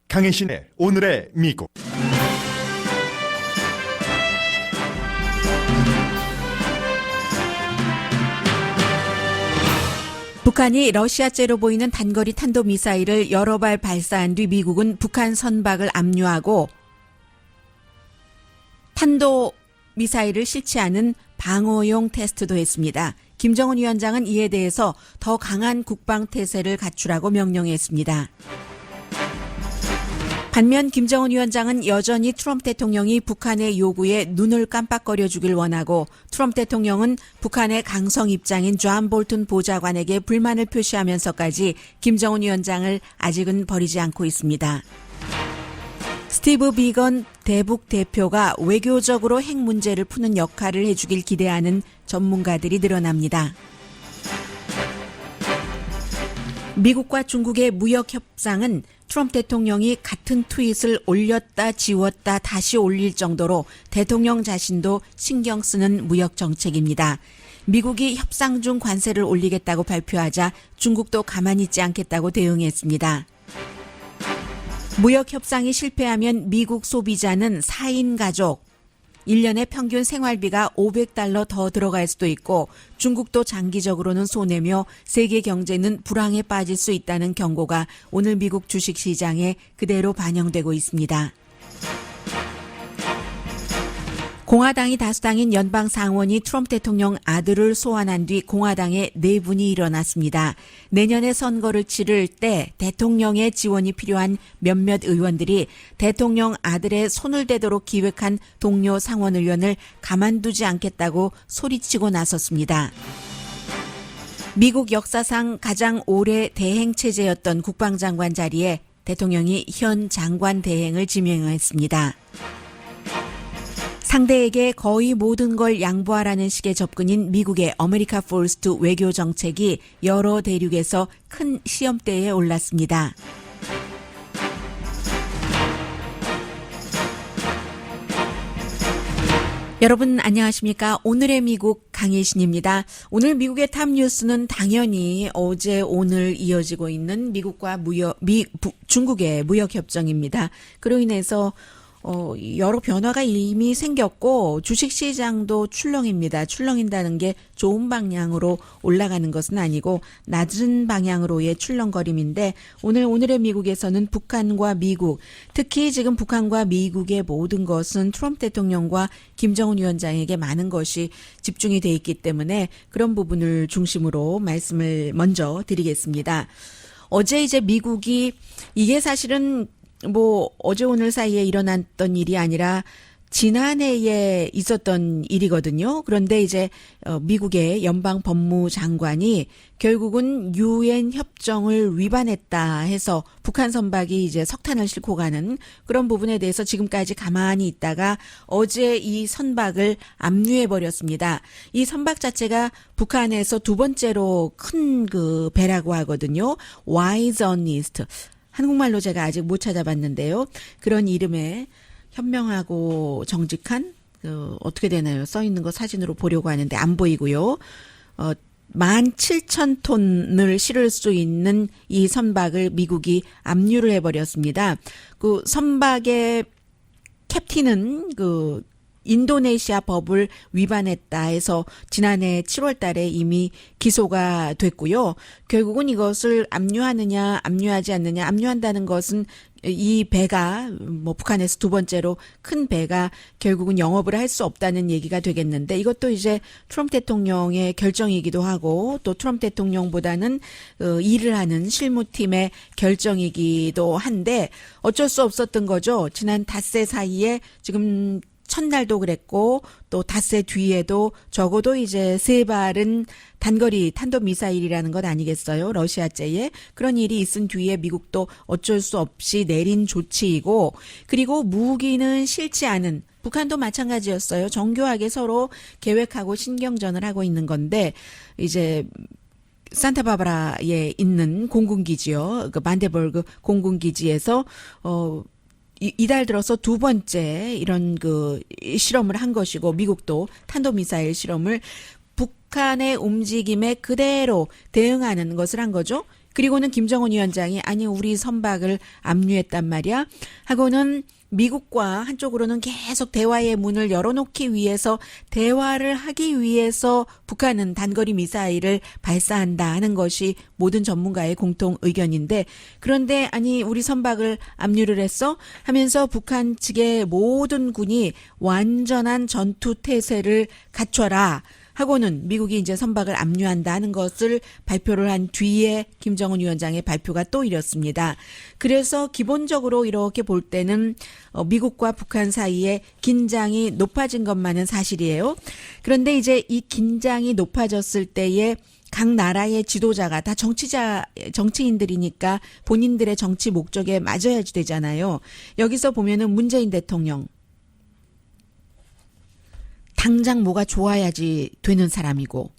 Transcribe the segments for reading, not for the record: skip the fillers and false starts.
강혜신의 오늘의 미국. 북한이 러시아제로 보이는 단거리 탄도미사일을 여러 발 발사한 뒤 미국은 북한 선박을 압류하고 탄도미사일을 실시하는 방어용 테스트도 했습니다. 김정은 위원장은 이에 대해서 더 강한 국방태세를 갖추라고 명령했습니다. 반면 김정은 위원장은 여전히 트럼프 대통령이 북한의 요구에 눈을 깜빡거려 주길 원하고, 트럼프 대통령은 북한의 강성 입장인 존 볼튼 보좌관에게 불만을 표시하면서까지 김정은 위원장을 아직은 버리지 않고 있습니다. 스티브 비건 대북 대표가 외교적으로 핵 문제를 푸는 역할을 해주길 기대하는 전문가들이 늘어납니다. 미국과 중국의 무역 협상은 트럼프 대통령이 같은 트윗을 올렸다 지웠다 다시 올릴 정도로 대통령 자신도 신경 쓰는 무역 정책입니다. 미국이 협상 중 관세를 올리겠다고 발표하자 중국도 가만히 있지 않겠다고 대응했습니다. 무역 협상이 실패하면 미국 소비자는 4인 가족 1년에 평균 생활비가 $500 더 들어갈 수도 있고, 중국도 장기적으로는 손해며 세계 경제는 불황에 빠질 수 있다는 경고가 오늘 미국 주식시장에 그대로 반영되고 있습니다. 공화당이 다수당인 연방상원이 트럼프 대통령 아들을 소환한 뒤 공화당의 내분이 일어났습니다. 내년에 선거를 치를 때 대통령의 지원이 필요한 몇몇 의원들이 대통령 아들의 손을 대도록 기획한 동료 상원 의원을 가만두지 않겠다고 소리치고 나섰습니다. 미국 역사상 가장 오래 대행 체제였던 국방장관 자리에 대통령이 현 장관 대행을 지명했습니다. 상대에게 거의 모든 걸 양보하라는 식의 접근인 미국의 아메리카 퍼스트 외교 정책이 여러 대륙에서 큰 시험대에 올랐습니다. 여러분 안녕하십니까? 오늘의 미국 강혜신입니다. 오늘 미국의 탑 뉴스는 당연히 어제 오늘 이어지고 있는 미국과 중국의 무역 협정입니다. 그로 인해서 여러 변화가 이미 생겼고 주식시장도 출렁입니다. 출렁인다는 게 좋은 방향으로 올라가는 것은 아니고 낮은 방향으로의 출렁거림인데, 오늘의 미국에서는 북한과 미국, 특히 지금 북한과 미국의 모든 것은 트럼프 대통령과 김정은 위원장에게 많은 것이 집중이 돼 있기 때문에 그런 부분을 중심으로 말씀을 먼저 드리겠습니다. 어제 이제 미국이, 이게 사실은 어제 오늘 사이에 일어났던 일이 아니라 지난해에 있었던 일이거든요. 그런데 이제 미국의 연방 법무장관이 결국은 유엔 협정을 위반했다 해서 북한 선박이 이제 석탄을 싣고 가는 그런 부분에 대해서 지금까지 가만히 있다가 어제 이 선박을 압류해 버렸습니다. 이 선박 자체가 북한에서 두 번째로 큰 그 배라고 하거든요. 와이저니스트. 한국말로 제가 아직 못 찾아봤는데요. 그런 이름의 현명하고 정직한, 어떻게 되나요? 써 있는 거 사진으로 보려고 하는데 안 보이고요. 17,000톤을 실을 수 있는 이 선박을 미국이 압류를 해버렸습니다. 그 선박의 캡틴은 인도네시아 법을 위반했다 해서 지난해 7월 달에 이미 기소가 됐고요. 결국은 이것을 압류하느냐 압류하지 않느냐, 압류한다는 것은 이 배가 북한에서 두 번째로 큰 배가 결국은 영업을 할 수 없다는 얘기가 되겠는데, 이것도 이제 트럼프 대통령의 결정이기도 하고 또 트럼프 대통령보다는 일을 하는 실무팀의 결정이기도 한데 어쩔 수 없었던 거죠. 지난 닷새 사이에 지금 첫날도 그랬고 또 닷새 뒤에도 적어도 이제 세 발은 단거리 탄도미사일이라는 것 아니겠어요? 러시아제에. 그런 일이 있은 뒤에 미국도 어쩔 수 없이 내린 조치이고, 그리고 무기는 싫지 않은 북한도 마찬가지였어요. 정교하게 서로 계획하고 신경전을 하고 있는 건데, 이제 산타바바라에 있는 공군기지요. 그 만데버그 공군기지에서 이달 들어서 두 번째 이런 실험을 한 것이고, 미국도 탄도미사일 실험을 북한의 움직임에 그대로 대응하는 것을 한 거죠. 그리고는 김정은 위원장이 아니 우리 선박을 압류했단 말이야 하고는 미국과 한쪽으로는 계속 대화의 문을 열어놓기 위해서 대화를 하기 위해서 북한은 단거리 미사일을 발사한다 하는 것이 모든 전문가의 공통 의견인데 그런데 아니 우리 선박을 압류를 했어 하면서 북한 측의 모든 군이 완전한 전투 태세를 갖춰라 하고는 미국이 이제 선박을 압류한다는 것을 발표를 한 뒤에 김정은 위원장의 발표가 또 이렇습니다. 그래서 기본적으로 이렇게 볼 때는 미국과 북한 사이에 긴장이 높아진 것만은 사실이에요. 그런데 이제 이 긴장이 높아졌을 때에 각 나라의 지도자가 다 정치인들이니까 본인들의 정치 목적에 맞아야지 되잖아요. 여기서 보면은 문재인 대통령 당장 뭐가 좋아야지 되는 사람이고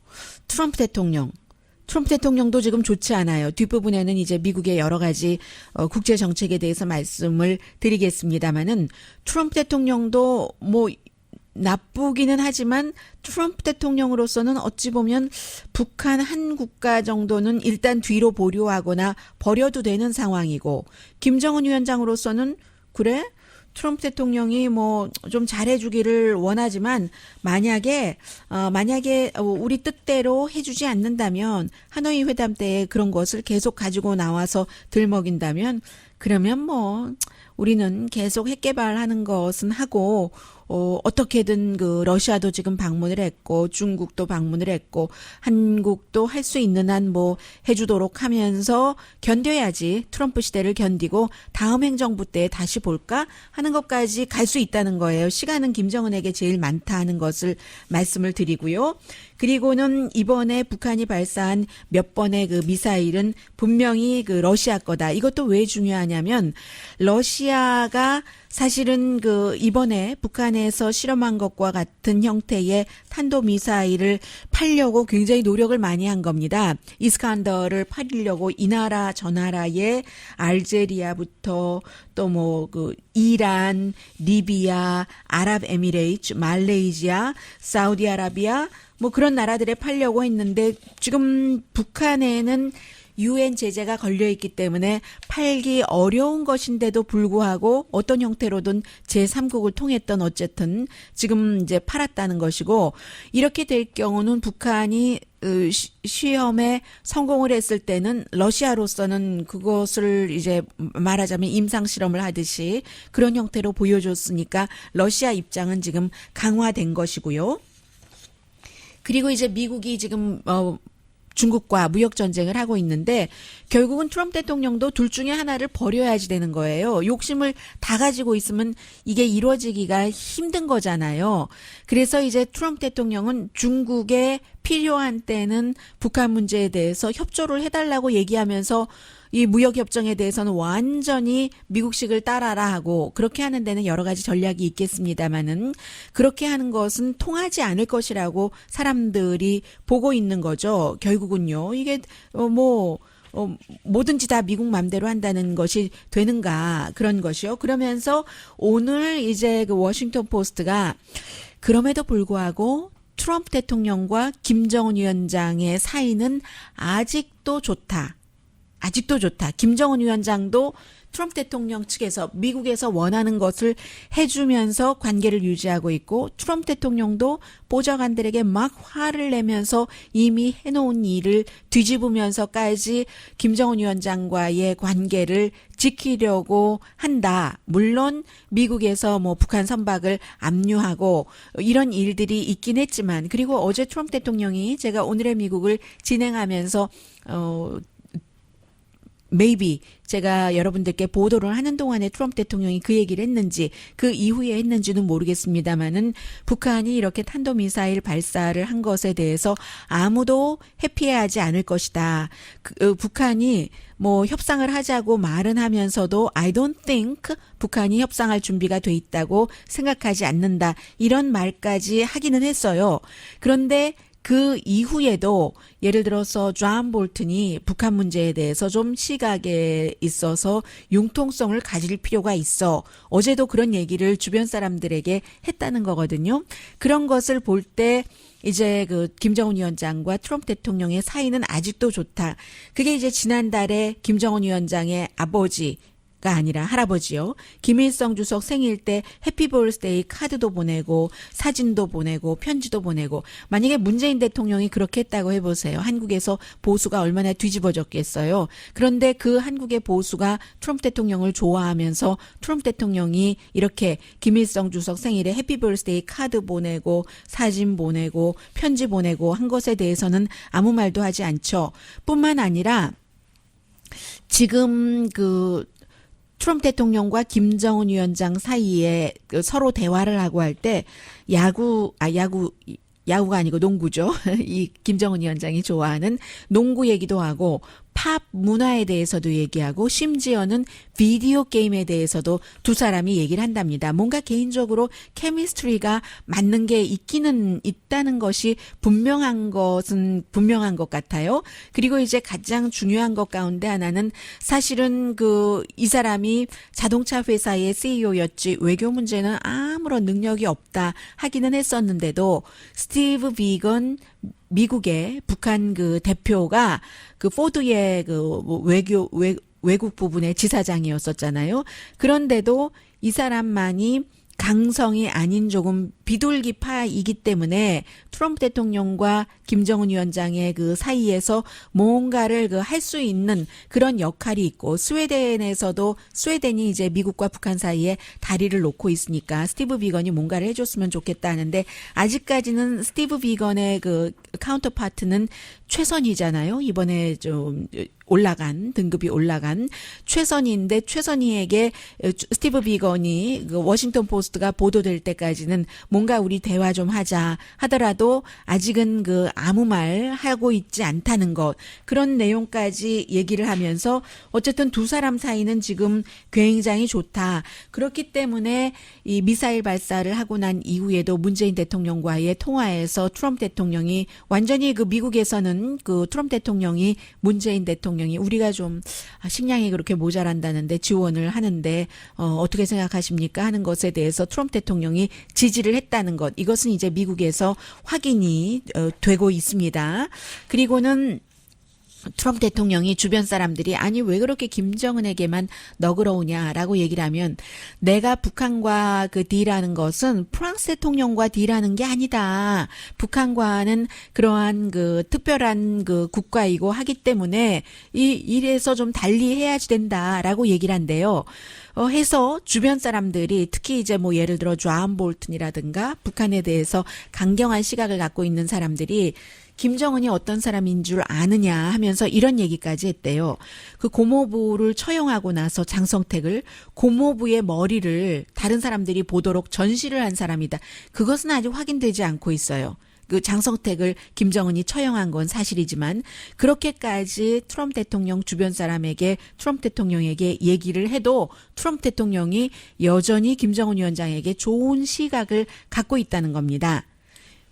트럼프 대통령도 지금 좋지 않아요. 뒷부분에는 이제 미국의 여러 가지 국제 정책에 대해서 말씀을 드리겠습니다마는 트럼프 대통령도 뭐 나쁘기는 하지만 트럼프 대통령으로서는 어찌 보면 북한 한 국가 정도는 일단 뒤로 보류하거나 버려도 되는 상황이고 김정은 위원장으로서는 그래? 트럼프 대통령이 뭐 좀 잘해주기를 원하지만 만약에 우리 뜻대로 해주지 않는다면 하노이 회담 때 그런 것을 계속 가지고 나와서 들먹인다면 그러면 뭐 우리는 계속 핵 개발하는 것은 하고 어떻게든 그 러시아도 지금 방문을 했고 중국도 방문을 했고 한국도 할 수 있는 한 뭐 해주도록 하면서 견뎌야지 트럼프 시대를 견디고 다음 행정부 때 다시 볼까 하는 것까지 갈 수 있다는 거예요. 시간은 김정은에게 제일 많다 하는 것을 말씀을 드리고요. 그리고는 이번에 북한이 발사한 몇 번의 그 미사일은 분명히 그 러시아 거다. 이것도 왜 중요하냐면 러시아가 사실은 그 이번에 북한에서 실험한 것과 같은 형태의 탄도미사일을 팔려고 굉장히 노력을 많이 한 겁니다. 이스칸더를 팔려고 이 나라 저 나라에 알제리아부터 또 뭐 그 이란, 리비아, 아랍에미레이트, 말레이시아, 사우디아라비아 뭐 그런 나라들에 팔려고 했는데 지금 북한에는 UN 제재가 걸려있기 때문에 팔기 어려운 것인데도 불구하고 어떤 형태로든 제3국을 통했던 어쨌든 지금 이제 팔았다는 것이고 이렇게 될 경우는 북한이 시험에 성공을 했을 때는 러시아로서는 그것을 이제 말하자면 임상 실험을 하듯이 그런 형태로 보여줬으니까 러시아 입장은 지금 강화된 것이고요. 그리고 이제 미국이 지금 중국과 무역 전쟁을 하고 있는데 결국은 트럼프 대통령도 둘 중에 하나를 버려야지 되는 거예요. 욕심을 다 가지고 있으면 이게 이루어지기가 힘든 거잖아요. 그래서 이제 트럼프 대통령은 중국에 필요한 때는 북한 문제에 대해서 협조를 해달라고 얘기하면서 이 무역협정에 대해서는 완전히 미국식을 따라라 하고 그렇게 하는 데는 여러 가지 전략이 있겠습니다마는 그렇게 하는 것은 통하지 않을 것이라고 사람들이 보고 있는 거죠. 결국은요. 이게 뭐든지 다 미국 맘대로 한다는 것이 되는가 그런 것이요. 그러면서 오늘 이제 그 워싱턴 포스트가 그럼에도 불구하고 트럼프 대통령과 김정은 위원장의 사이는 아직도 좋다. 김정은 위원장도 트럼프 대통령 측에서 미국에서 원하는 것을 해주면서 관계를 유지하고 있고 트럼프 대통령도 보좌관들에게 막 화를 내면서 이미 해놓은 일을 뒤집으면서까지 김정은 위원장과의 관계를 지키려고 한다. 물론 미국에서 뭐 북한 선박을 압류하고 이런 일들이 있긴 했지만 그리고 어제 트럼프 대통령이 제가 오늘의 미국을 진행하면서 maybe 제가 여러분들께 보도를 하는 동안에 트럼프 대통령이 그 얘기를 했는지 그 이후에 했는지는 모르겠습니다만은 북한이 이렇게 탄도미사일 발사를 한 것에 대해서 아무도 해피해하지 않을 것이다. 북한이 뭐 협상을 하자고 말은 하면서도 I don't think 북한이 협상할 준비가 돼 있다고 생각하지 않는다. 이런 말까지 하기는 했어요. 그런데 그 이후에도 예를 들어서 존 볼튼이 북한 문제에 대해서 좀 시각에 있어서 융통성을 가질 필요가 있어. 어제도 그런 얘기를 주변 사람들에게 했다는 거거든요. 그런 것을 볼 때 이제 그 김정은 위원장과 트럼프 대통령의 사이는 아직도 좋다. 그게 이제 지난달에 김정은 위원장의 아버지가 아니라 할아버지요. 김일성 주석 생일 때 해피 벌스데이 카드도 보내고 사진도 보내고 편지도 보내고 만약에 문재인 대통령이 그렇게 했다고 해보세요. 한국에서 보수가 얼마나 뒤집어졌겠어요. 그런데 그 한국의 보수가 트럼프 대통령을 좋아하면서 트럼프 대통령이 이렇게 김일성 주석 생일에 해피 벌스데이 카드 보내고 사진 보내고 편지 보내고 한 것에 대해서는 아무 말도 하지 않죠. 뿐만 아니라 지금 그 트럼프 대통령과 김정은 위원장 사이에 그 서로 대화를 하고 할 때 야구가 아니고 농구죠. 이 김정은 위원장이 좋아하는 농구 얘기도 하고 팝 문화에 대해서도 얘기하고 심지어는 비디오 게임에 대해서도 두 사람이 얘기를 한답니다. 뭔가 개인적으로 케미스트리가 맞는 게 있기는 있다는 것이 분명한 것은 분명한 것 같아요. 그리고 이제 가장 중요한 것 가운데 하나는 사실은 이 사람이 자동차 회사의 CEO였지 외교 문제는 아무런 능력이 없다 하기는 했었는데도 스티브 비건 미국의 북한 그 대표가 그 포드의 그 외국 부분의 지사장이었었잖아요. 그런데도 이 사람만이 강성이 아닌 조금 비둘기파이기 때문에 트럼프 대통령과 김정은 위원장의 그 사이에서 뭔가를 할 수 있는 그런 역할이 있고 스웨덴이 이제 미국과 북한 사이에 다리를 놓고 있으니까 스티브 비건이 뭔가를 해줬으면 좋겠다 하는데 아직까지는 스티브 비건의 그 카운터파트는 최선희잖아요. 이번에 좀 등급이 올라간 최선희인데 최선희에게 스티브 비건이 그 워싱턴 포스트가 보도될 때까지는 뭔가 우리 대화 좀 하자 하더라도 아직은 아무 말 하고 있지 않다는 것 그런 내용까지 얘기를 하면서 어쨌든 두 사람 사이는 지금 굉장히 좋다. 그렇기 때문에 이 미사일 발사를 하고 난 이후에도 문재인 대통령과의 통화에서 트럼프 대통령이 완전히 미국에서는 트럼프 대통령이 문재인 대통령이 우리가 좀 식량이 그렇게 모자란다는데 지원을 하는데 어떻게 생각하십니까 하는 것에 대해서 트럼프 대통령이 지지를 했다는 것 이것은 이제 미국에서 확인이 되고 있습니다. 그리고는 트럼프 대통령이 주변 사람들이 아니 왜 그렇게 김정은에게만 너그러우냐라고 얘기를 하면 내가 북한과 딜하는 것은 프랑스 대통령과 딜하는 게 아니다. 북한과는 그러한 특별한 국가이고 하기 때문에 이래서 좀 달리 해야지 된다라고 얘기를 한대요. 해서 주변 사람들이 특히 이제 예를 들어 존 볼튼이라든가 북한에 대해서 강경한 시각을 갖고 있는 사람들이 김정은이 어떤 사람인 줄 아느냐 하면서 이런 얘기까지 했대요. 고모부를 처형하고 나서 장성택을 고모부의 머리를 다른 사람들이 보도록 전시를 한 사람이다. 그것은 아직 확인되지 않고 있어요. 장성택을 김정은이 처형한 건 사실이지만 그렇게까지 트럼프 대통령 주변 사람에게 트럼프 대통령에게 얘기를 해도 트럼프 대통령이 여전히 김정은 위원장에게 좋은 시각을 갖고 있다는 겁니다.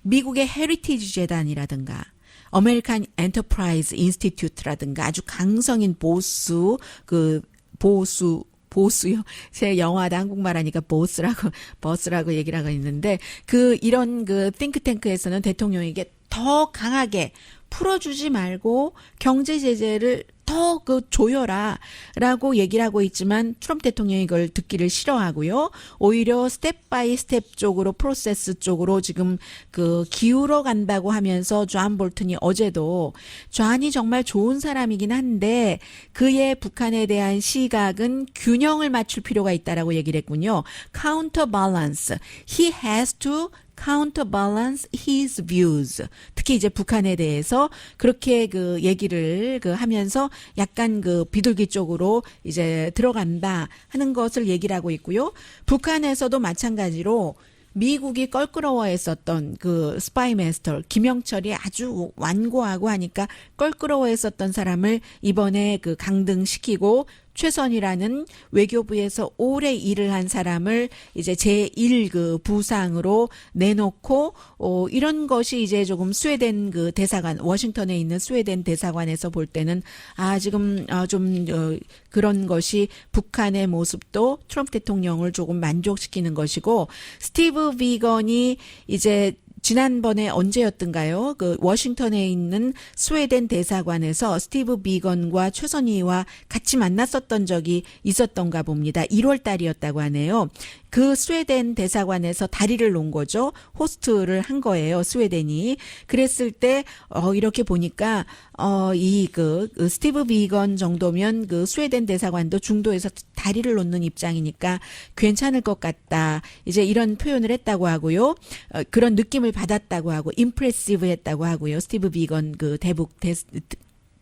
미국의 헤리티지 재단이라든가 아메리칸 엔터프라이즈 인스티튜트라든가 아주 강성인 보수요. 제 영어하다 한국말 하니까 버스라고 얘기를 하고 있는데 이런 띵크탱크에서는 대통령에게 더 강하게 풀어주지 말고 경제 제재를 더 조여라 라고 얘기를 하고 있지만 트럼프 대통령이 이걸 듣기를 싫어하고요. 오히려 스텝 바이 스텝 쪽으로 프로세스 쪽으로 지금 기울어 간다고 하면서 존 볼튼이 어제도 존이 정말 좋은 사람이긴 한데 그의 북한에 대한 시각은 균형을 맞출 필요가 있다라고 얘기를 했군요. counterbalance. He has to counterbalance his views. 특히 이제 북한에 대해서 그렇게 얘기를 하면서 약간 비둘기 쪽으로 이제 들어간다 하는 것을 얘기를 하고 있고요. 북한에서도 마찬가지로 미국이 껄끄러워했었던 스파이 마스터 김영철이 아주 완고하고 하니까 껄끄러워했었던 사람을 이번에 강등시키고 최선이라는 외교부에서 오래 일을 한 사람을 이제 제1 그 부상으로 내놓고 이런 것이 이제 조금 스웨덴 그 대사관 워싱턴에 있는 스웨덴 대사관에서 볼 때는 지금 좀 그런 것이 북한의 모습도 트럼프 대통령을 조금 만족시키는 것이고 스티브 비건이 이제 지난번에 언제였던가요? 그 워싱턴에 있는 스웨덴 대사관에서 스티브 비건과 최선희와 같이 만났었던 적이 있었던가 봅니다. 1월 달이었다고 하네요. 그 스웨덴 대사관에서 다리를 놓은 거죠. 호스트를 한 거예요. 스웨덴이. 그랬을 때 이렇게 보니까 그 스티브 비건 정도면 그 스웨덴 대사관도 중도에서 다리를 놓는 입장이니까 괜찮을 것 같다. 이제 이런 표현을 했다고 하고요. 그런 느낌을 받았다고 하고 임프레시브했다고 하고요. 스티브 비건 그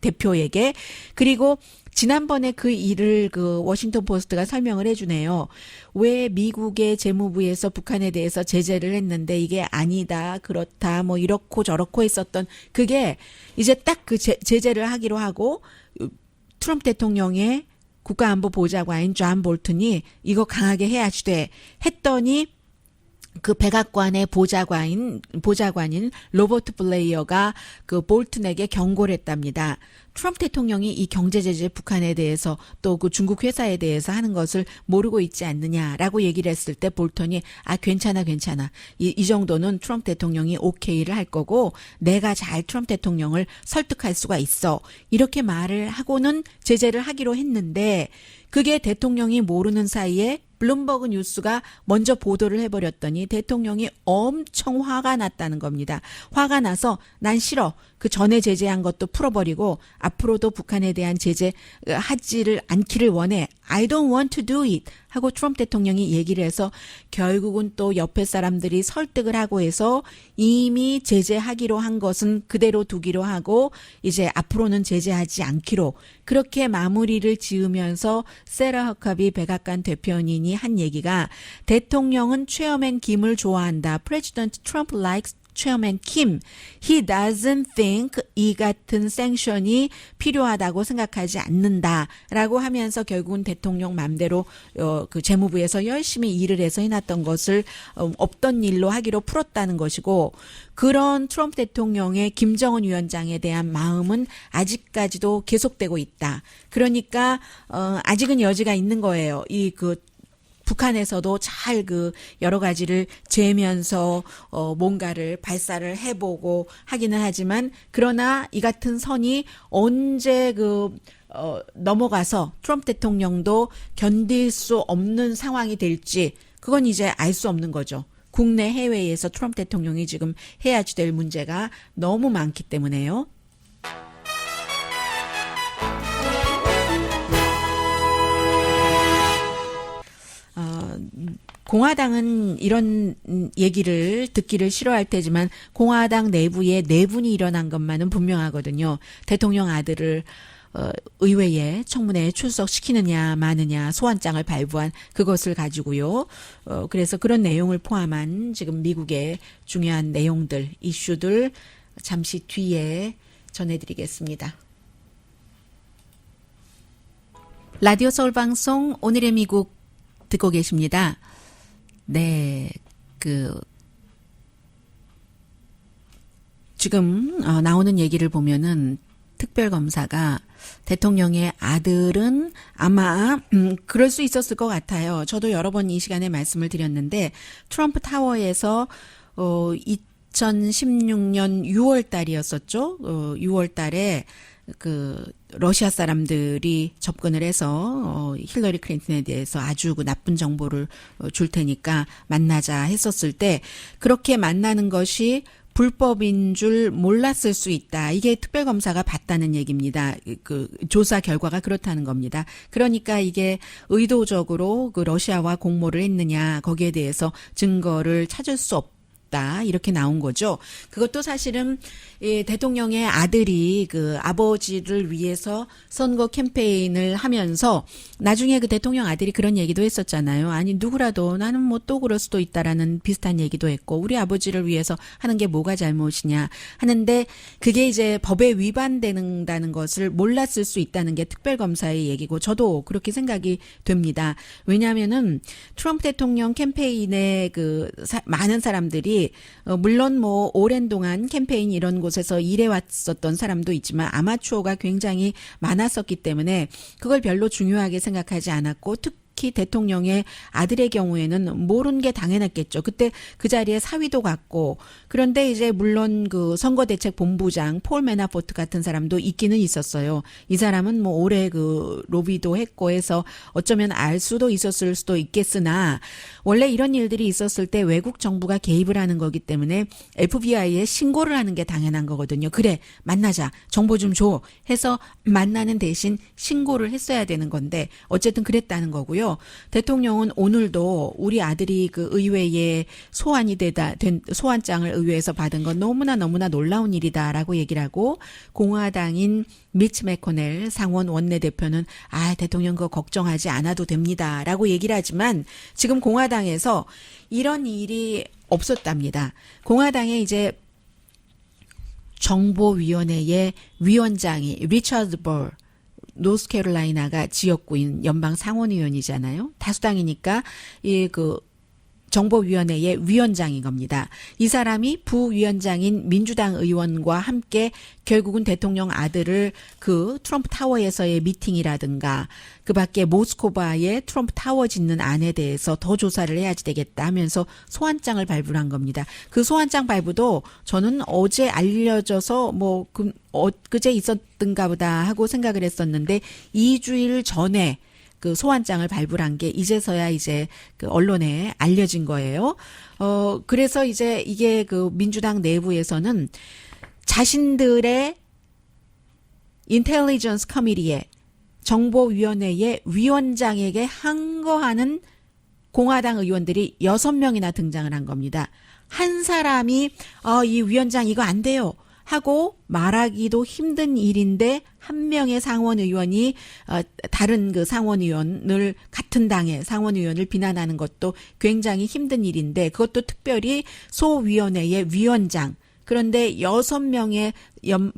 대표에게. 그리고 지난번에 그 일을 그 워싱턴 포스트가 설명을 해주네요. 왜 미국의 재무부에서 북한에 대해서 제재를 했는데 이게 아니다, 그렇다, 뭐 이렇고 저렇고 했었던 그게 이제 딱 그 제재를 하기로 하고 트럼프 대통령의 국가안보보좌관인 존 볼튼이 이거 강하게 해야지 돼 했더니 그 백악관의 보좌관인 로버트 블레이어가 그 볼튼에게 경고를 했답니다. 트럼프 대통령이 이 경제 제재 북한에 대해서 또 그 중국 회사에 대해서 하는 것을 모르고 있지 않느냐라고 얘기를 했을 때 볼턴이 괜찮아. 이 정도는 트럼프 대통령이 오케이를 할 거고 내가 잘 트럼프 대통령을 설득할 수가 있어. 이렇게 말을 하고는 제재를 하기로 했는데 그게 대통령이 모르는 사이에 블룸버그 뉴스가 먼저 보도를 해버렸더니 대통령이 엄청 화가 났다는 겁니다. 화가 나서 난 싫어. 그 전에 제재한 것도 풀어버리고 앞으로도 북한에 대한 제재 하지를 않기를 원해. I don't want to do it. 하고 트럼프 대통령이 얘기를 해서 결국은 또 옆에 사람들이 설득을 하고 해서 이미 제재하기로 한 것은 그대로 두기로 하고 이제 앞으로는 제재하지 않기로 그렇게 마무리를 지으면서 세라 허커비 백악관 대변인이 한 얘기가 대통령은 체어맨 김을 좋아한다. President Trump likes 체어맨 킴. He doesn't think 이 같은 생션이 필요하다고 생각하지 않는다라고 하면서 결국은 대통령 맘대로 그 재무부에서 열심히 일을 해서 해놨던 것을 없던 일로 하기로 풀었다는 것이고 그런 트럼프 대통령의 김정은 위원장에 대한 마음은 아직까지도 계속되고 있다. 그러니까 아직은 여지가 있는 거예요. 북한에서도 잘 그 여러 가지를 재면서 뭔가를 발사를 해보고 하기는 하지만 그러나 이 같은 선이 언제 넘어가서 트럼프 대통령도 견딜 수 없는 상황이 될지 그건 이제 알 수 없는 거죠. 국내 해외에서 트럼프 대통령이 지금 해야지 될 문제가 너무 많기 때문에요. 공화당은 이런 얘기를 듣기를 싫어할 테지만 공화당 내부에 내분이 일어난 것만은 분명하거든요. 대통령 아들을 의회에 청문회에 출석시키느냐 마느냐 소환장을 발부한 그것을 가지고요. 그래서 그런 내용을 포함한 지금 미국의 중요한 내용들, 이슈들 잠시 뒤에 전해드리겠습니다. 라디오 서울 방송 오늘의 미국 듣고 계십니다. 네, 지금 나오는 얘기를 보면은 특별검사가 대통령의 아들은 아마 그럴 수 있었을 것 같아요. 저도 여러 번 이 시간에 말씀을 드렸는데 트럼프 타워에서 2016년 6월 달이었었죠. 6월 달에 러시아 사람들이 접근을 해서 힐러리 클린턴에 대해서 아주 나쁜 정보를 줄 테니까 만나자 했었을 때 그렇게 만나는 것이 불법인 줄 몰랐을 수 있다. 이게 특별검사가 봤다는 얘기입니다. 조사 결과가 그렇다는 겁니다. 그러니까 이게 의도적으로 러시아와 공모를 했느냐 거기에 대해서 증거를 찾을 수 없다 이렇게 나온 거죠. 그것도 사실은 대통령의 아들이 그 아버지를 위해서 선거 캠페인을 하면서 나중에 그 대통령 아들이 그런 얘기도 했었잖아요. 아니 누구라도 나는 뭐 또 그럴 수도 있다라는 비슷한 얘기도 했고 우리 아버지를 위해서 하는 게 뭐가 잘못이냐 하는데 그게 이제 법에 위반된다는 것을 몰랐을 수 있다는 게 특별검사의 얘기고 저도 그렇게 생각이 됩니다. 왜냐하면은 트럼프 대통령 캠페인에 많은 사람들이 물론 뭐 오랜 동안 캠페인 이런 곳에서 일해왔었던 사람도 있지만 아마추어가 굉장히 많았었기 때문에 그걸 별로 중요하게 생각하지 않았고 특히 대통령의 아들의 경우에는 모르는 게 당연했겠죠. 그때 그 자리에 사위도 갔고 그런데 이제 물론 그 선거대책본부장 폴 매나포트 같은 사람도 있기는 있었어요. 이 사람은 뭐 오래 그 로비도 했고 해서 어쩌면 알 수도 있었을 수도 있겠으나 원래 이런 일들이 있었을 때 외국 정부가 개입을 하는 거기 때문에 FBI에 신고를 하는 게 당연한 거거든요. 그래 만나자 정보 좀 줘 해서 만나는 대신 신고를 했어야 되는 건데 어쨌든 그랬다는 거고요. 대통령은 오늘도 우리 아들이 그 의회에 소환이 된 소환장을 의회에서 받은 건 너무나 놀라운 일이다라고 얘기를 하고 공화당인 미치 매코넬 상원 원내대표는 대통령 그거 걱정하지 않아도 됩니다라고 얘기를 하지만 지금 공화당에서 이런 일이 없었답니다. 공화당에 이제 정보위원회의 위원장이 리처드 벌 노스캐롤라이나가 지역구인 연방 상원의원이잖아요. 다수당이니까 정보위원회의 위원장인 겁니다. 이 사람이 부위원장인 민주당 의원과 함께 결국은 대통령 아들을 그 트럼프 타워에서의 미팅이라든가 그 밖에 모스코바의 트럼프 타워 짓는 안에 대해서 더 조사를 해야지 되겠다 하면서 소환장을 발부를 한 겁니다. 그 소환장 발부도 저는 어제 알려져서 그제 있었던가 보다 하고 생각을 했었는데 2주일 전에 그 소환장을 발부한 게 이제서야 이제 그 언론에 알려진 거예요. 그래서 이제 이게 그 민주당 내부에서는 자신들의 인텔리전스 커미티에 정보위원회의 위원장에게 항거하는 공화당 의원들이 6명이나 등장을 한 겁니다. 한 사람이 이 위원장 이거 안 돼요 하고 말하기도 힘든 일인데 한 명의 상원 의원이 다른 그 상원 의원을 같은 당의 상원 의원을 비난하는 것도 굉장히 힘든 일인데 그것도 특별히 소위원회의 위원장 그런데 6명의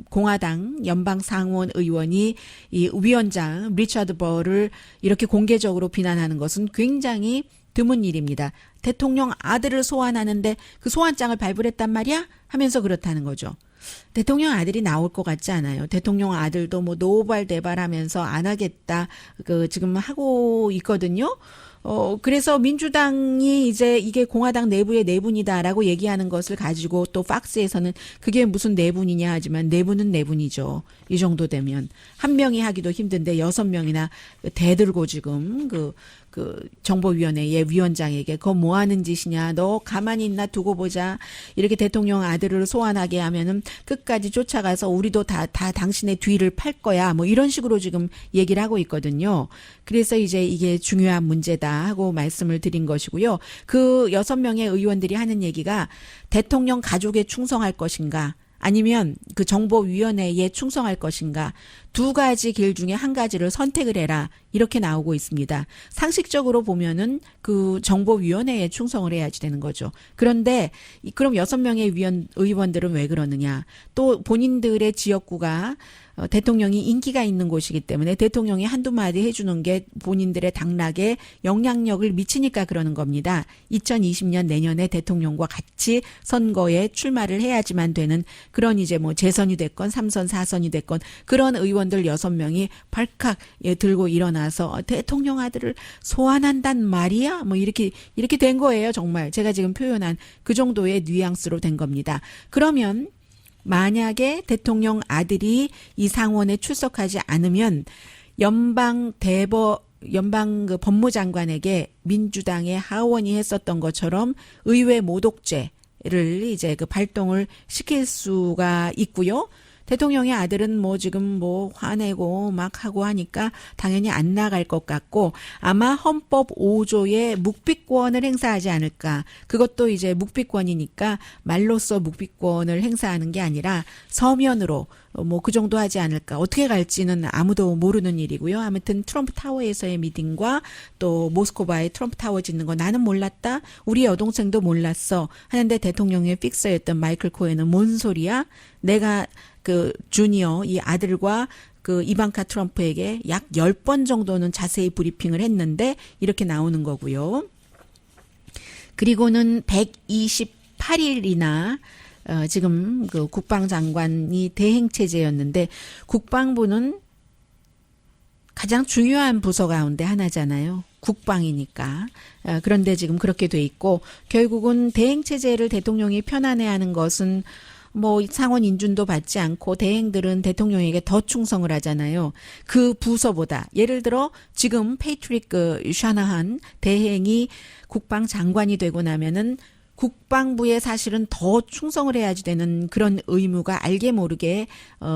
공화당 연방 상원 의원이 이 위원장 리처드 벌을 이렇게 공개적으로 비난하는 것은 굉장히 드문 일입니다. 대통령 아들을 소환하는데 그 소환장을 발부했단 말이야? 하면서 그렇다는 거죠. 대통령 아들이 나올 것 같지 않아요. 대통령 아들도 뭐 노발대발하면서 안 하겠다. 지금 하고 있거든요. 그래서 민주당이 이제 이게 공화당 내부의 내분이다라고 얘기하는 것을 가지고 또 팍스에서는 그게 무슨 내분이냐 하지만 내분은 내분이죠. 이 정도 되면 한 명이 하기도 힘든데 6명이나 대들고 지금 그 정보위원회의 위원장에게 그거 뭐 하는 짓이냐 너 가만히 있나 두고 보자 이렇게 대통령 아들을 소환하게 하면은 끝까지 쫓아가서 우리도 다 당신의 뒤를 팔 거야 뭐 이런 식으로 지금 얘기를 하고 있거든요. 그래서 이제 이게 중요한 문제다 하고 말씀을 드린 것이고요. 그 6명의 의원들이 하는 얘기가 대통령 가족에 충성할 것인가 아니면 그 정보위원회에 충성할 것인가 두 가지 길 중에 한 가지를 선택을 해라 이렇게 나오고 있습니다. 상식적으로 보면은 그 정보위원회에 충성을 해야지 되는 거죠. 그런데 그럼 6명의 의원들은 왜 그러느냐 또 본인들의 지역구가 대통령이 인기가 있는 곳이기 때문에 대통령이 한두 마디 해주는 게 본인들의 당락에 영향력을 미치니까 그러는 겁니다. 2020년 내년에 대통령과 같이 선거에 출마를 해야지만 되는 그런 이제 뭐 재선이 됐건 3선 4선이 됐건 그런 의원들 6명이 발칵 들고 일어나서 대통령 아들을 소환한단 말이야 뭐 이렇게 된 거예요. 정말 제가 지금 표현한 그 정도의 뉘앙스로 된 겁니다. 그러면 만약에 대통령 아들이 이 상원에 출석하지 않으면 연방 그 법무장관에게 민주당의 하원이 했었던 것처럼 의회 모독죄를 이제 그 발동을 시킬 수가 있고요. 대통령의 아들은 뭐 지금 뭐 화내고 막 하고 하니까 당연히 안 나갈 것 같고 아마 헌법 5조의 묵비권을 행사하지 않을까. 그것도 이제 묵비권이니까 말로써 묵비권을 행사하는 게 아니라 서면으로 뭐 그 정도 하지 않을까. 어떻게 갈지는 아무도 모르는 일이고요. 아무튼 트럼프 타워에서의 미팅과 또 모스크바의 트럼프 타워 짓는 거 나는 몰랐다. 우리 여동생도 몰랐어. 하는데 대통령의 픽서였던 마이클 코엔은 뭔 소리야? 내가 그 주니어 이 아들과 그 이방카 트럼프에게 약 10번 정도는 자세히 브리핑을 했는데 이렇게 나오는 거고요. 그리고는 128일이나 지금 그 국방장관이 대행체제였는데 국방부는 가장 중요한 부서 가운데 하나잖아요. 국방이니까. 그런데 지금 그렇게 돼 있고 결국은 대행체제를 대통령이 편안해하는 것은 뭐 상원 인준도 받지 않고 대행들은 대통령에게 더 충성을 하잖아요. 그 부서보다 예를 들어 지금 페이트릭 샤나한 대행이 국방장관이 되고 나면은 국방부에 사실은 더 충성을 해야지 되는 그런 의무가 알게 모르게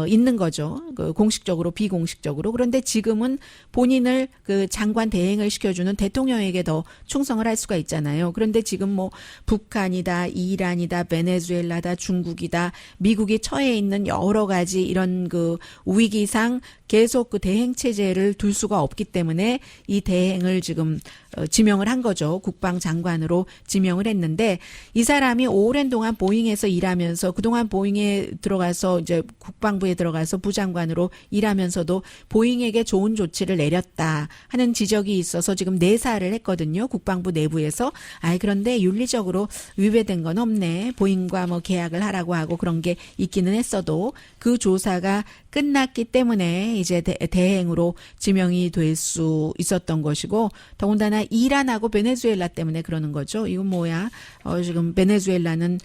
있는 거죠. 그 공식적으로 비공식적으로. 그런데 지금은 본인을 그 장관 대행을 시켜주는 대통령에게 더 충성을 할 수가 있잖아요. 그런데 지금 뭐 북한이다, 이란이다, 베네수엘라다, 중국이다, 미국이 처해 있는 여러 가지 이런 그 위기상 계속 그 대행 체제를 둘 수가 없기 때문에 이 대행을 지금 지명을 한 거죠. 국방장관으로 지명을 했는데 이 사람이 오랜 동안 보잉에서 일하면서 그동안 보잉에 들어가서 이제 국방부에 들어가서 부장관으로 일하면서도 보잉에게 좋은 조치를 내렸다 하는 지적이 있어서 지금 내사를 했거든요. 국방부 내부에서. 그런데 윤리적으로 위배된 건 없네. 보잉과 뭐 계약을 하라고 하고 그런 게 있기는 했어도 그 조사가 끝났기 때문에 이제 대행으로 지명이 될 수 있었던 것이고 더군다나 이란하고 베네수엘라 때문에 그러는 거죠. 이건 뭐야? 지금 베네수엘라는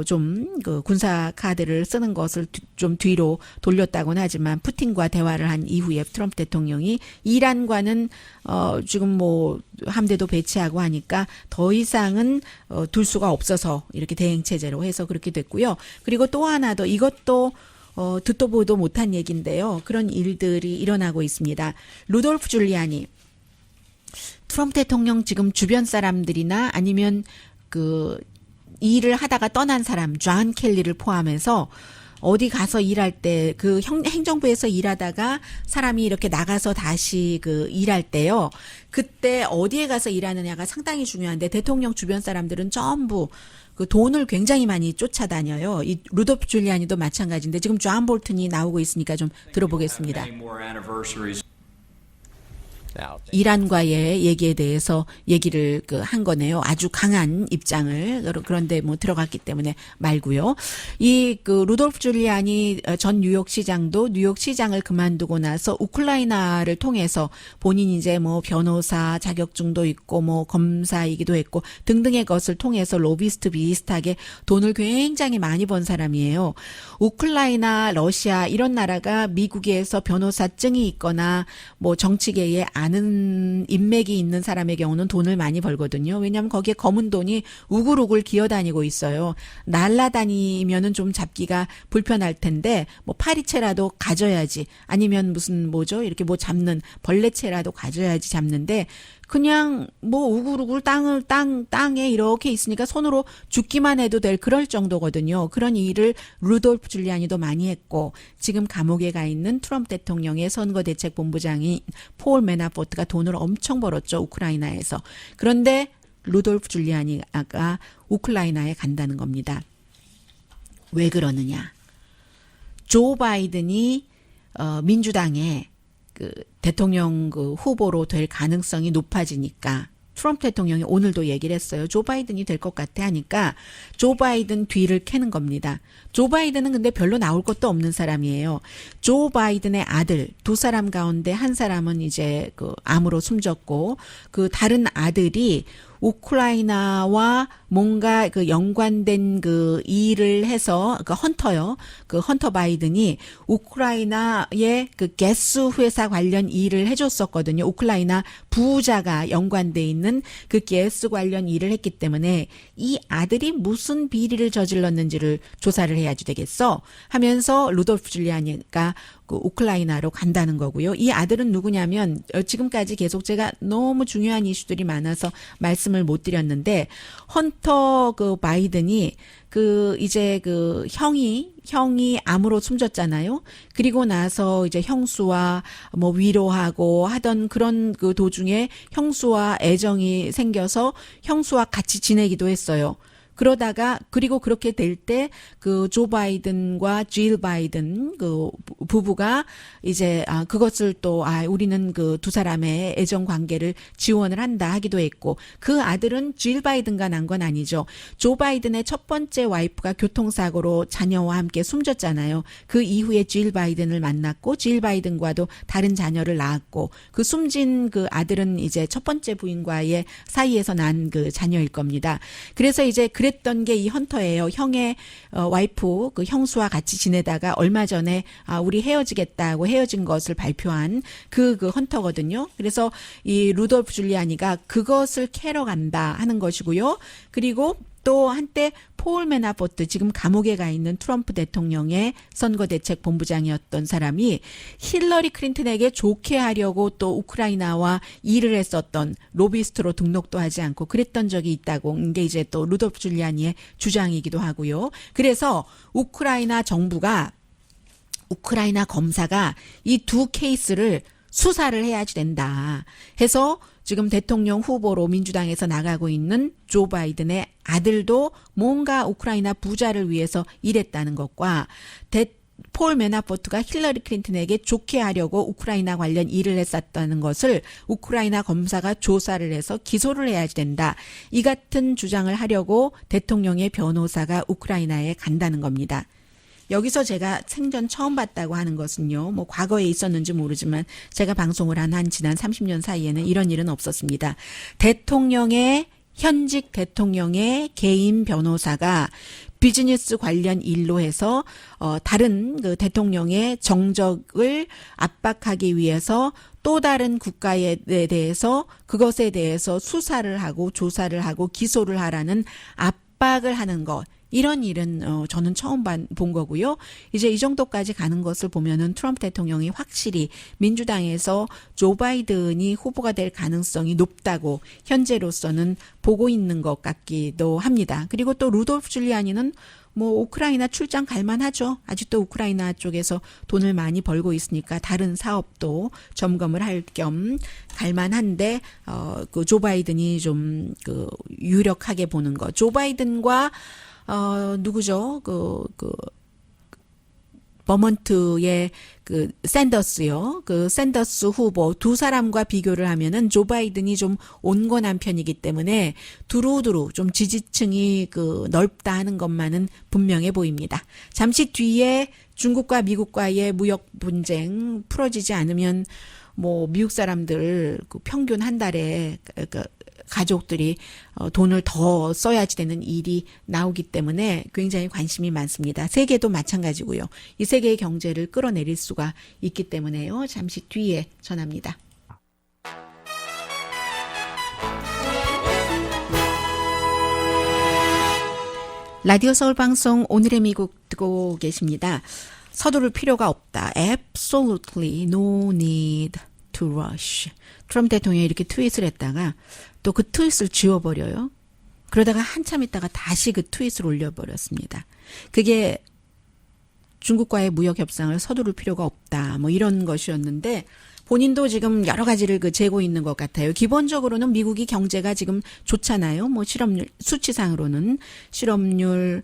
좀 그 군사 카드를 쓰는 것을 좀 뒤로 돌렸다고는 하지만 푸틴과 대화를 한 이후에 트럼프 대통령이 이란과는 지금 뭐 함대도 배치하고 하니까 더 이상은 둘 수가 없어서 이렇게 대행 체제로 해서 그렇게 됐고요. 그리고 또 하나 더 이것도 듣도 보도 못한 얘기인데요. 그런 일들이 일어나고 있습니다. 루돌프 줄리아니 트럼프 대통령 지금 주변 사람들이나 아니면 그 일을 하다가 떠난 사람 존 켈리를 포함해서 어디 가서 일할 때 그 행정부에서 일하다가 사람이 이렇게 나가서 다시 그 일할 때요. 그때 어디에 가서 일하느냐가 상당히 중요한데 대통령 주변 사람들은 전부 그 돈을 굉장히 많이 쫓아다녀요. 이 루돌프 줄리아니도 마찬가지인데 지금 존 볼튼이 나오고 있으니까 좀 들어보겠습니다. 이란과의 얘기에 대해서 얘기를 한 거네요. 아주 강한 입장을. 그런데 뭐 들어갔기 때문에 말고요. 이 루돌프 줄리아니 전 뉴욕시장도 뉴욕시장을 그만두고 나서 우크라이나를 통해서 본인이 이제 뭐 변호사 자격증도 있고 뭐 검사이기도 했고 등등의 것을 통해서 로비스트 비슷하게 돈을 굉장히 많이 번 사람이에요. 우크라이나, 러시아 이런 나라가 미국에서 변호사증이 있거나 뭐 정치계에 아는 인맥이 있는 사람의 경우는 돈을 많이 벌거든요. 왜냐하면 거기에 검은 돈이 우글우글 기어다니고 있어요. 날아다니면은 좀 잡기가 불편할 텐데 뭐 파리채라도 가져야지 아니면 무슨 뭐죠 이렇게 뭐 잡는 벌레채라도 가져야지 잡는데 그냥 뭐 우글우글 땅에 이렇게 있으니까 손으로 줍기만 해도 될 그럴 정도거든요. 그런 일을 루돌프 줄리아니도 많이 했고 지금 감옥에 가 있는 트럼프 대통령의 선거대책본부장인 폴 매나포트가 돈을 엄청 벌었죠. 우크라이나에서. 그런데 루돌프 줄리아니가 우크라이나에 간다는 겁니다. 왜 그러느냐. 조 바이든이 민주당의 대통령 후보로 될 가능성이 높아지니까 트럼프 대통령이 오늘도 얘기를 했어요. 조 바이든이 될 것 같아 하니까 조 바이든 뒤를 캐는 겁니다. 조 바이든은 근데 별로 나올 것도 없는 사람이에요. 조 바이든의 아들 두 사람 가운데 한 사람은 이제 암으로 숨졌고 그 다른 아들이 우크라이나와 뭔가 그 연관된 그 일을 해서 그 헌터요. 그 헌터 바이든이 우크라이나의 그 가스 회사 관련 일을 해줬었거든요. 우크라이나 부자가 연관돼 있는 그 가스 관련 일을 했기 때문에 이 아들이 무슨 비리를 저질렀는지를 조사를 해야지 되겠어 하면서 루돌프 줄리아니가 그 우크라이나로 간다는 거고요. 이 아들은 누구냐면 지금까지 계속 제가 너무 중요한 이슈들이 많아서 말씀을 못 드렸는데 헌터 그 바이든이 그 이제 그 형이 암으로 숨졌잖아요. 그리고 나서 이제 형수와 뭐 위로하고 하던 그런 그 도중에 형수와 애정이 생겨서 형수와 같이 지내기도 했어요. 그러다가 그리고 그렇게 될 때 그 조 바이든과 질 바이든 그 부부가 이제 그것을 또 우리는 그 두 사람의 애정 관계를 지원을 한다 하기도 했고 그 아들은 질 바이든과 난 건 아니죠. 조 바이든의 첫 번째 와이프가 교통사고로 자녀와 함께 숨졌잖아요. 그 이후에 질 바이든을 만났고 질 바이든과도 다른 자녀를 낳았고 그 숨진 그 아들은 이제 첫 번째 부인과의 사이에서 난 그 자녀일 겁니다. 그래서 이제 그랬던 게 이 헌터예요. 형의 와이프 그 형수와 같이 지내다가 얼마 전에 우리 헤어지겠다고 헤어진 것을 발표한 그 헌터거든요. 그래서 이 루돌프 줄리아니가 그것을 캐러 간다 하는 것이고요. 그리고 또 한때 폴 매나포트 지금 감옥에 가 있는 트럼프 대통령의 선거대책본부장이었던 사람이 힐러리 클린턴에게 좋게 하려고 또 우크라이나와 일을 했었던 로비스트로 등록도 하지 않고 그랬던 적이 있다고 이게 이제 또 루돌프 줄리아니의 주장이기도 하고요. 그래서 우크라이나 정부가 우크라이나 검사가 이 두 케이스를 수사를 해야지 된다 해서 지금 대통령 후보로 민주당에서 나가고 있는 조 바이든의 아들도 뭔가 우크라이나 부자를 위해서 일했다는 것과 폴 매나포트가 힐러리 클린턴에게 좋게 하려고 우크라이나 관련 일을 했었다는 것을 우크라이나 검사가 조사를 해서 기소를 해야지 된다. 이 같은 주장을 하려고 대통령의 변호사가 우크라이나에 간다는 겁니다. 여기서 제가 생전 처음 봤다고 하는 것은요. 뭐 과거에 있었는지 모르지만 제가 방송을 한 지난 30년 사이에는 이런 일은 없었습니다. 현직 대통령의 개인 변호사가 비즈니스 관련 일로 해서 다른 그 대통령의 정적을 압박하기 위해서 또 다른 국가에 대해서 그것에 대해서 수사를 하고 조사를 하고 기소를 하라는 압박을 하는 것. 이런 일은 저는 처음 본 거고요. 이제 이 정도까지 가는 것을 보면은 트럼프 대통령이 확실히 민주당에서 조 바이든이 후보가 될 가능성이 높다고 현재로서는 보고 있는 것 같기도 합니다. 그리고 또 루돌프 줄리아니는 뭐 우크라이나 출장 갈만하죠. 아직도 우크라이나 쪽에서 돈을 많이 벌고 있으니까 다른 사업도 점검을 할 겸 갈만한데 그 조 바이든이 좀 그 유력하게 보는 거. 조 바이든과 누구죠? 버먼트의 그 샌더스요. 그 샌더스 후보 두 사람과 비교를 하면은 조 바이든이 좀 온건한 편이기 때문에 두루두루 좀 지지층이 그 넓다 하는 것만은 분명해 보입니다. 잠시 뒤에 중국과 미국과의 무역 분쟁 풀어지지 않으면 뭐 미국 사람들 그 평균 한 달에 가족들이 돈을 더 써야지 되는 일이 나오기 때문에 굉장히 관심이 많습니다. 세계도 마찬가지고요. 이 세계의 경제를 끌어내릴 수가 있기 때문에요. 잠시 뒤에 전합니다. 라디오 서울 방송 오늘의 미국 듣고 계십니다. 서두를 필요가 없다. Absolutely no need to rush. 트럼프 대통령이 이렇게 트윗을 했다가 또 그 트윗을 지워버려요. 그러다가 한참 있다가 다시 그 트윗을 올려버렸습니다. 그게 중국과의 무역 협상을 서두를 필요가 없다. 뭐 이런 것이었는데 본인도 지금 여러 가지를 그 재고 있는 것 같아요. 기본적으로는 미국이 경제가 지금 좋잖아요. 뭐 실업률 수치상으로는 실업률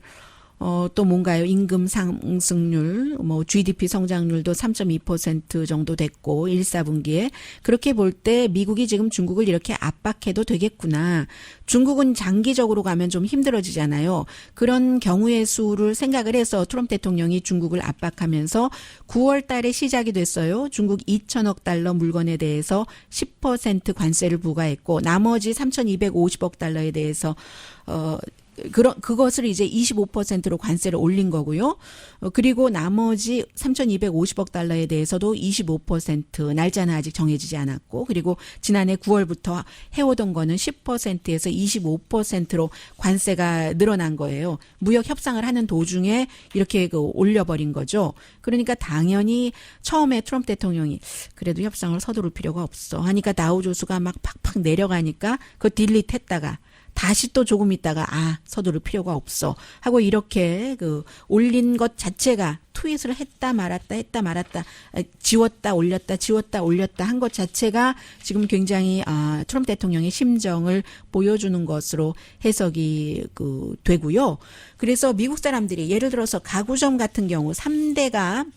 또 뭔가요? 임금 상승률, 뭐 GDP 성장률도 3.2% 정도 됐고 1, 4분기에 그렇게 볼 때 미국이 지금 중국을 이렇게 압박해도 되겠구나. 중국은 장기적으로 가면 좀 힘들어지잖아요. 그런 경우의 수를 생각을 해서 트럼프 대통령이 중국을 압박하면서 9월 달에 시작이 됐어요. 중국 2천억 달러 물건에 대해서 10% 관세를 부과했고 나머지 3,250억 달러에 대해서 그것을 이제 25%로 관세를 올린 거고요. 그리고 나머지 3,250억 달러에 대해서도 25% 날짜는 아직 정해지지 않았고, 그리고 지난해 9월부터 해오던 거는 10%에서 25%로 관세가 늘어난 거예요. 무역 협상을 하는 도중에 이렇게 올려버린 거죠. 그러니까 당연히 처음에 트럼프 대통령이 그래도 협상을 서두를 필요가 없어 하니까 다우지수가 막 팍팍 내려가니까 그거 딜릿했다가 다시 또 조금 있다가 서두를 필요가 없어 하고 이렇게 올린 것 자체가 트윗을 했다 말았다 지웠다 올렸다 한 것 자체가 지금 굉장히 트럼프 대통령의 심정을 보여주는 것으로 해석이 되고요. 그래서 미국 사람들이 예를 들어서 가구점 같은 경우 3대가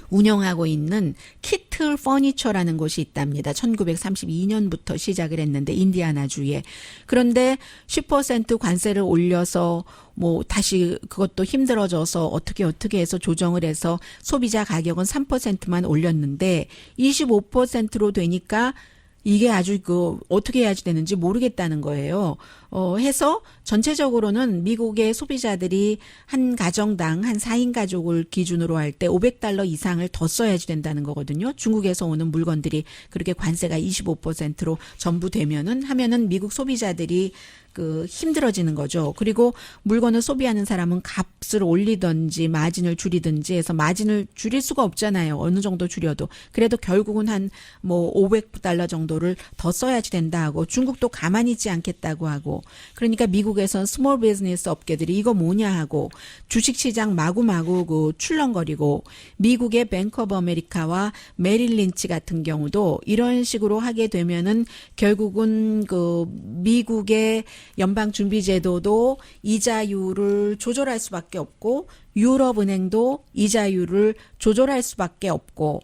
운영하고 있는 키틀 퍼니처라는 곳이 있답니다. 1932년부터 시작을 했는데 인디아나주에. 그런데 10% 관세를 올려서 뭐 다시 그것도 힘들어져서 어떻게 해서 조정을 해서 소비자 가격은 3%만 올렸는데 25%로 되니까 이게 아주 어떻게 해야지 되는지 모르겠다는 거예요. 해서 전체적으로는 미국의 소비자들이 한 가정당 한 4인 가족을 기준으로 할 때 $500 이상을 더 써야지 된다는 거거든요. 중국에서 오는 물건들이 그렇게 관세가 25%로 전부 하면은 미국 소비자들이 힘들어지는 거죠. 그리고 물건을 소비하는 사람은 값을 올리든지 마진을 줄이든지 해서 마진을 줄일 수가 없잖아요. 어느 정도 줄여도. 그래도 결국은 한 $500 정도를 더 써야지 된다 하고 중국도 가만히 있지 않겠다고 하고 그러니까 미국에선 스몰 비즈니스 업계들이 이거 뭐냐 하고 주식시장 마구마구 출렁거리고 미국의 뱅크 오브 아메리카와 메릴 린치 같은 경우도 이런 식으로 하게 되면은 결국은 미국의 연방준비제도도 이자율을 조절할 수밖에 없고 유럽은행도 이자율을 조절할 수밖에 없고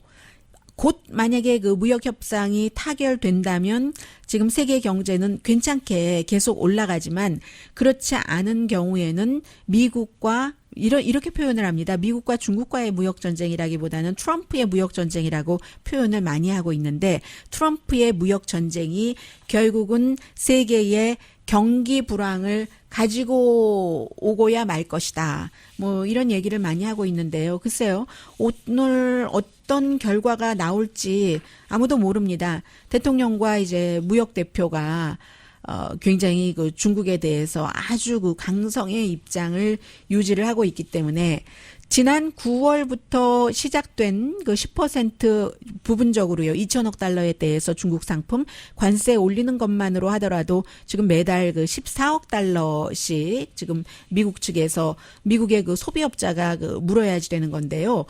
곧 만약에 무역 협상이 타결된다면 지금 세계 경제는 괜찮게 계속 올라가지만 그렇지 않은 경우에는 미국과 이렇게 표현을 합니다. 미국과 중국과의 무역 전쟁이라기보다는 트럼프의 무역 전쟁이라고 표현을 많이 하고 있는데 트럼프의 무역 전쟁이 결국은 세계의 경기 불황을 가지고 오고야 말 것이다. 이런 얘기를 많이 하고 있는데요. 글쎄요. 오늘 어떤 결과가 나올지 아무도 모릅니다. 대통령과 이제 무역 대표가 굉장히 중국에 대해서 아주 강성의 입장을 유지를 하고 있기 때문에 지난 9월부터 시작된 10% 부분적으로요. 2천억 달러에 대해서 중국 상품 관세 올리는 것만으로 하더라도 지금 매달 14억 달러씩 지금 미국 측에서 미국의 소비업자가 물어야지 되는 건데요.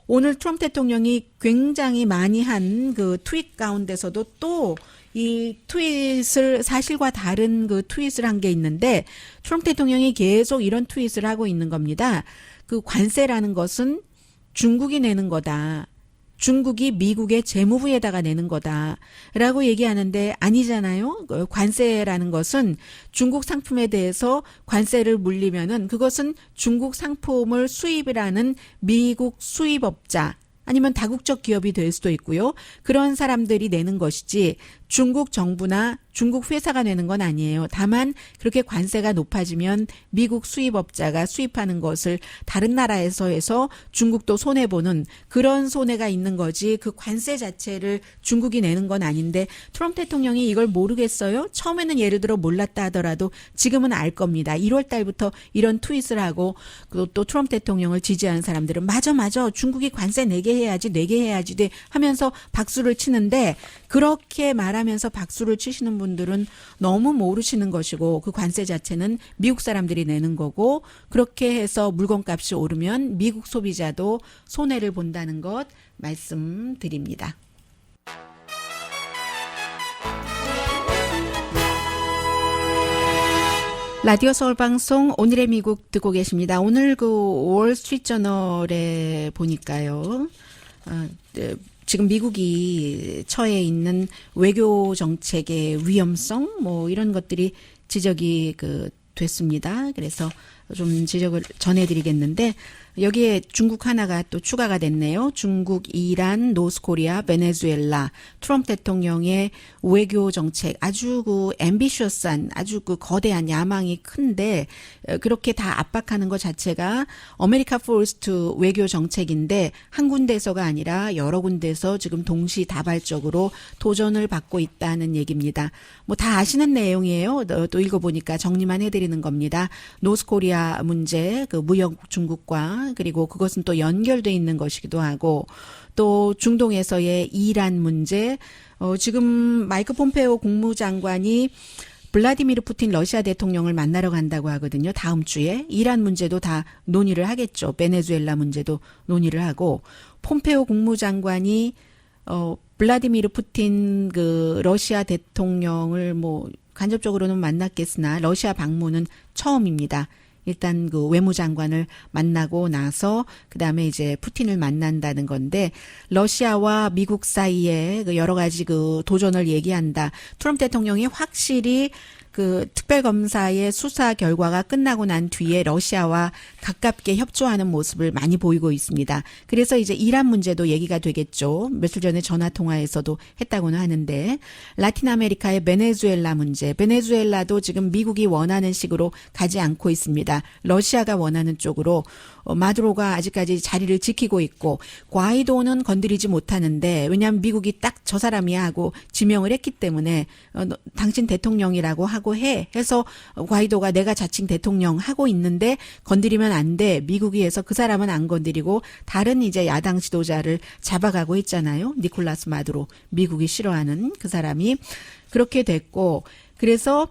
오늘 트럼프 대통령이 굉장히 많이 한 트윗 가운데서도 또 이 트윗을 사실과 다른 트윗을 한 게 있는데 트럼프 대통령이 계속 이런 트윗을 하고 있는 겁니다. 관세라는 것은 중국이 내는 거다. 중국이 미국의 재무부에다가 내는 거다라고 얘기하는데 아니잖아요. 관세라는 것은 중국 상품에 대해서 관세를 물리면은 그것은 중국 상품을 수입을 하는 미국 수입업자 아니면 다국적 기업이 될 수도 있고요. 그런 사람들이 내는 것이지 중국 정부나 중국 회사가 내는 건 아니에요. 다만 그렇게 관세가 높아지면 미국 수입업자가 수입하는 것을 다른 나라에서 해서 중국도 손해보는 그런 손해가 있는 거지 그 관세 자체를 중국이 내는 건 아닌데 트럼프 대통령이 이걸 모르겠어요? 처음에는 예를 들어 몰랐다 하더라도 지금은 알 겁니다. 1월 달부터 이런 트윗을 하고 또 트럼프 대통령을 지지하는 사람들은 맞아 중국이 관세 내게 해야지 돼 하면서 박수를 치는데 그렇게 말하면서 박수를 치시는 분들은 너무 모르시는 것이고 그 관세 자체는 미국 사람들이 내는 거고 그렇게 해서 물건값이 오르면 미국 소비자도 손해를 본다는 것 말씀드립니다. 라디오 서울 방송 오늘의 미국 듣고 계십니다. 오늘 그 월스트리트저널에 보니까요. 지금 미국이 처해 있는 외교 정책의 위험성 뭐 이런 것들이 지적이 됐습니다. 그래서 좀 지적을 전해드리겠는데 여기에 중국 하나가 또 추가가 됐네요. 중국, 이란, 노스코리아, 베네수엘라, 트럼프 대통령의 외교 정책 아주 앰비셔스한 아주 거대한 야망이 큰데 그렇게 다 압박하는 것 자체가 아메리카 포스트 외교 정책인데 한 군데서가 아니라 여러 군데서 지금 동시다발적으로 도전을 받고 있다는 얘기입니다. 뭐 다 아시는 내용이에요. 또 읽어보니까 정리만 해드리는 겁니다. 노스코리아 문제, 무역 중국과 그리고 그것은 또 연결돼 있는 것이기도 하고 또 중동에서의 이란 문제, 지금 마이크 폼페오 국무장관이 블라디미르 푸틴 러시아 대통령을 만나러 간다고 하거든요. 다음 주에 이란 문제도 다 논의를 하겠죠. 베네수엘라 문제도 논의를 하고 폼페오 국무장관이 블라디미르 푸틴 러시아 대통령을 뭐 간접적으로는 만났겠으나 러시아 방문은 처음입니다. 일단 외무장관을 만나고 나서 그다음에 이제 푸틴을 만난다는 건데 러시아와 미국 사이에 여러 가지 도전을 얘기한다. 트럼프 대통령이 확실히 특별검사의 수사 결과가 끝나고 난 뒤에 러시아와 가깝게 협조하는 모습을 많이 보이고 있습니다. 그래서 이제 이란 문제도 얘기가 되겠죠. 며칠 전에 전화통화에서도 했다고는 하는데 라틴 아메리카의 베네수엘라 문제. 베네수엘라도 지금 미국이 원하는 식으로 가지 않고 있습니다. 러시아가 원하는 쪽으로 마두로가 아직까지 자리를 지키고 있고 과이도는 건드리지 못하는데 왜냐하면 미국이 딱 저 사람이야 하고 지명을 했기 때문에 당신 대통령이라고 하고 해서 과이도가 내가 자칭 대통령 하고 있는데 건드리면 안 돼. 미국이 해서 그 사람은 안 건드리고 다른 이제 야당 지도자를 잡아가고 있잖아요. 니콜라스 마두로 미국이 싫어하는 그 사람이 그렇게 됐고 그래서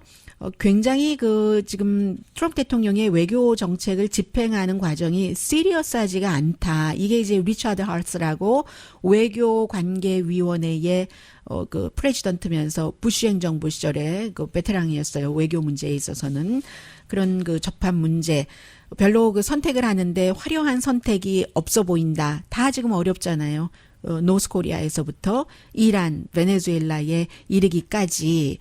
굉장히 지금 트럼프 대통령의 외교 정책을 집행하는 과정이 시리어스하지가 않다. 이게 이제 리처드 하스라고 외교관계위원회의 프레지던트면서 부시 행정부 시절에 베테랑이었어요. 외교 문제에 있어서는 그런 접한 문제. 별로 선택을 하는데 화려한 선택이 없어 보인다. 다 지금 어렵잖아요. 노스코리아에서부터 이란, 베네수엘라에 이르기까지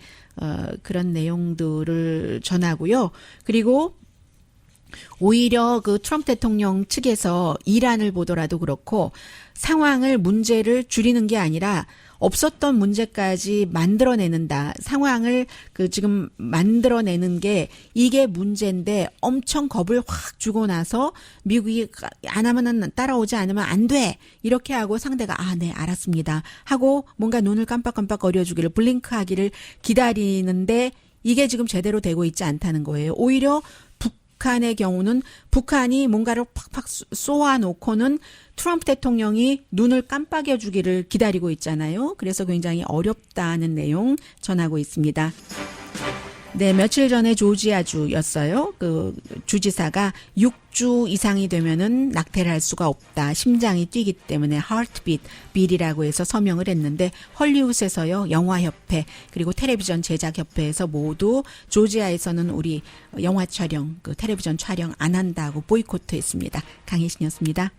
그런 내용들을 전하고요. 그리고 오히려 트럼프 대통령 측에서 이란을 보더라도 그렇고 상황을 문제를 줄이는 게 아니라 없었던 문제까지 만들어내는다. 상황을 지금 만들어내는 게 이게 문제인데 엄청 겁을 확 주고 나서 미국이 안 하면은 따라오지 않으면 안 돼. 이렇게 하고 상대가 네, 알았습니다. 하고 뭔가 눈을 깜빡깜빡 어려주기를 블링크하기를 기다리는데 이게 지금 제대로 되고 있지 않다는 거예요. 오히려 북한의 경우는 북한이 뭔가를 팍팍 쏘아놓고는 트럼프 대통령이 눈을 깜빡여 주기를 기다리고 있잖아요. 그래서 굉장히 어렵다는 내용 전하고 있습니다. 네, 며칠 전에 조지아주였어요. 주지사가 6주 이상이 되면은 낙태를 할 수가 없다. 심장이 뛰기 때문에 heartbeat, beat이라고 해서 서명을 했는데 헐리우드에서요. 영화협회 그리고 텔레비전 제작협회에서 모두 조지아에서는 우리 영화 촬영, 텔레비전 촬영 안 한다고 보이콧했습니다. 강혜신이었습니다.